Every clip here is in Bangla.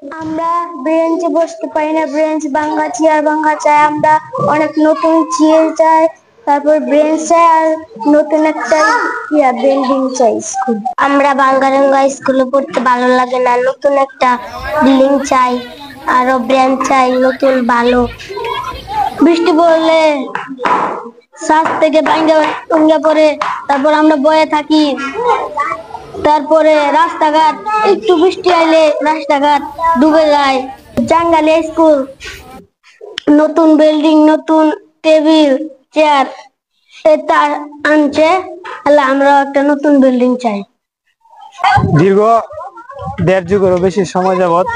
আমরা বেঞ্চে বসতে পারি না, বেঞ্চ ভাঙা, চেয়ার ভাঙা চাই। আমরা অনেক নতুন চেয়ার চাই, তারপর বেঞ্চ চাই, আর নতুন একটা বিল্ডিং চাই স্কুল। আমরা বাঙ্গারাঙ্গা স্কুলে পড়তে ভালো লাগে না, নতুন একটা বিল্ডিং চাই, আরো বেঞ্চ চাই নতুন ভালো। বৃষ্টি পড়লে ছাদ থেকে ভাঙ্গা পড়ে, তারপর আমরা বয়ে থাকি। তারপরে রাস্তাঘাট, একটু বৃষ্টি আইলে রাস্তাঘাট ডুবে যায়। জাঙ্গালে স্কুল, নতুন বিল্ডিং, নতুন টেবিল চেয়ার এটা আনছে, তাহলে আমরা একটা নতুন বিল্ডিং চাই। দীর্ঘ ১.৫ যুগেরও বেশি সময় যাবৎ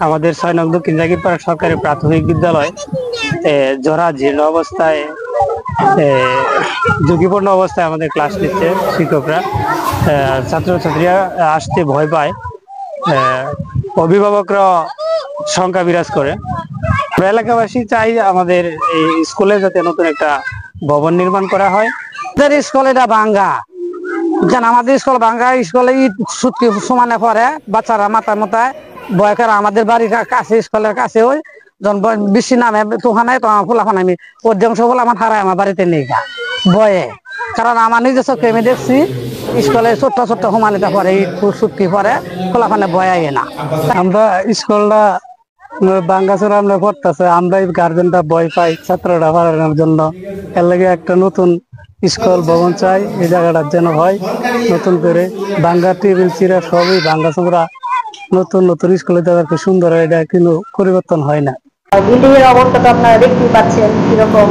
আমাদের ৬ নং দক্ষিণ জাগিরপাড়া সরকারি প্রাথমিক বিদ্যালয় জরাজীর্ণ অবস্থায়, ঝুঁকিপূর্ণ অবস্থায় আমাদের ক্লাস নিচ্ছে শিক্ষকরা। ছাত্রছাত্রীরা আসতে ভয় পায়, অভিভাবকরা শঙ্কা বিরাজ করে। এলাকাবাসী চাই আমাদের এই স্কুলে যাতে নতুন একটা ভবন নির্মাণ করা হয়। স্কুল এটা ভাঙ্গা, আমাদের স্কুল ভাঙ্গা, স্কুলে ইট সুটকি সমানে পড়ে, বাচ্চারা মাথায় মাথায় ভয় করে। আমাদের বাড়ির কাছে, স্কুলের কাছে ওই যখন বৃষ্টি নামে তুফানে, তখন ফুলাফান আমি অধিকাংশ ফুল আমার হারায় আমার বাড়িতে নেই গা ভয়ে। কারণ আমার নিজের চোখে আমি দেখছি স্কুলে ছোট্ট ছোট্ট সমানিতে পড়ে, ইট সুটকি পরে ফুলাফানে ভয় আগে না। আমরা স্কুলটা ভাঙ্গাচোরা আমরা পড়তেছে, আমরা গার্জেনটা ভয় পাই ছাত্ররা পড়ানোর জন্য। এর লাগে একটা নতুন স্কুল ভবন চাই, এই জায়গাটার যেন হয় নতুন করে। ভাঙ্গা টেবিল চিরা সবই ভাঙ্গা চোরা, নতুন নতুন স্কুলে যাওয়ার সুন্দর, এটা কিন্তু পরিবর্তন হয় না। বিল্ডিং এর অবস্থা তো আপনারা দেখতেই পাচ্ছেন কিরকম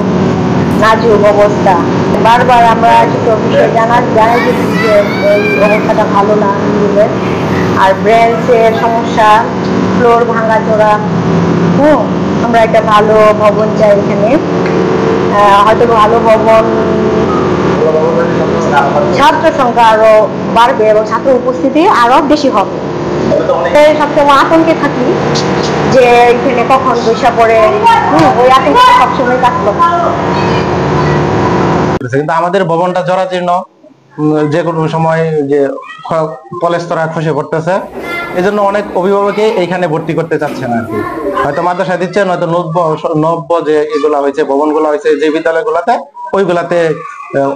নাজুক অবস্থা। বারবার আমরা জানাই যে এই অবস্থাটা ভালো না বিল্ডিংয়ের। আর ব্রেঞ্চের সমস্যা, ফ্লোর ভাঙাচোরা। আমরা একটা ভালো ভবন চাই এখানে, হয়তো ভালো ভবন, ছাত্র সংখ্যা আরো বাড়বে এবং ছাত্র উপস্থিতি আরো বেশি হবে। সবসময় আতঙ্কে থাকি যে এখানে কখন বৈশা পড়ে, ওই আতঙ্কে সবসময় কাজ করে। কিন্তু আমাদের ভবনটা জরাজীর্ণ, যে কোনো সময় যে পলেস্তরা খসে পড়তেছে। এই জন্য অনেক অভিভাবকই এইখানে ভর্তি করতে চাচ্ছে না আর কি। হয়তো মাদ্রাসা দিচ্ছে, নয়তো নব্য যে এগুলা হয়েছে, ভবনগুলো হয়েছে যে বিদ্যালয়গুলোতে, ওইগুলাতে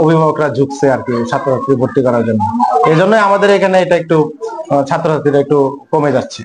অভিভাবকরা ঝুঁকছে আর কি ছাত্রছাত্রী ভর্তি করার জন্য। এই জন্য আমাদের এখানে এটা একটু ছাত্রছাত্রীরা একটু কমে যাচ্ছে।